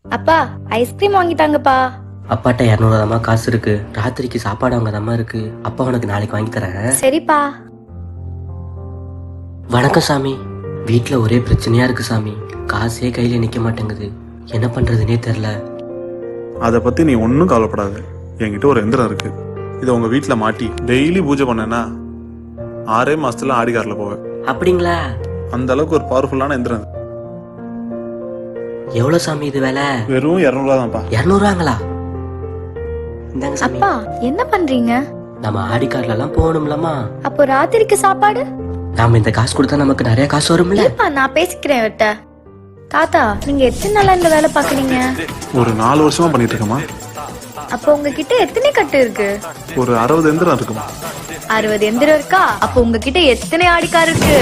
அப்பா ஐஸ்கிரீம் வாங்கிட்டாங்கப்பா. அப்பாட்ட 200 காசு இருக்கு. ராத்திரிக்கு சாப்பாடு அவங்க இருக்கு. அப்பா உனக்கு நாளைக்கு வாங்கி தரேன். சரிப்பா. வணக்கம் சாமி. வீட்டுல ஒரே பிரச்சனையா இருக்கு சாமி. காசே கையில நிக்க மாட்டேங்குது. என்ன பண்றதுன்னே தெரியல. அதை பத்தி நீ ஒன்னும் கவலைப்படாது. என்கிட்ட ஒரு எந்திரம் இருக்கு. இதை உங்க வீட்டுல மாட்டி டெய்லி பூஜை பண்ணனா 6 மாசத்துல ஆடிக்காரில் போவேன். அப்படிங்களா? அந்த அளவுக்கு ஒரு பவர்ஃபுல்லான எந்திரம். எவ்வளவு சாமி இது வேலை? வெறும் 200 தான்ப்பா. 200 இந்தாங்க சாமி. அப்பா என்ன பண்றீங்க? நம்ம ஆடிக்கார்ல எல்லாம் போகணும்லமா. அப்போ ராத்திரிக்கு சாப்பாடு? நாம இந்த காசு கொடுத்தா நமக்கு நிறைய காசு வரும்ல. நான் பேசிக்கிறேன் விட்ட. தாத்தா நீங்க எத்தனை நாளா இந்த வேலை பாக்குறீங்க? ஒரு 4 வருஷமா பண்ணிட்டு இருக்கமா. அப்போ உங்ககிட்ட எத்தனை கட்டு இருக்கு? ஒரு 60 எந்திரம் இருக்குமா. 60 எந்திரம் இருக்கா? அப்போ உங்ககிட்ட எத்தனை ஆடிக்கார் இருக்கு?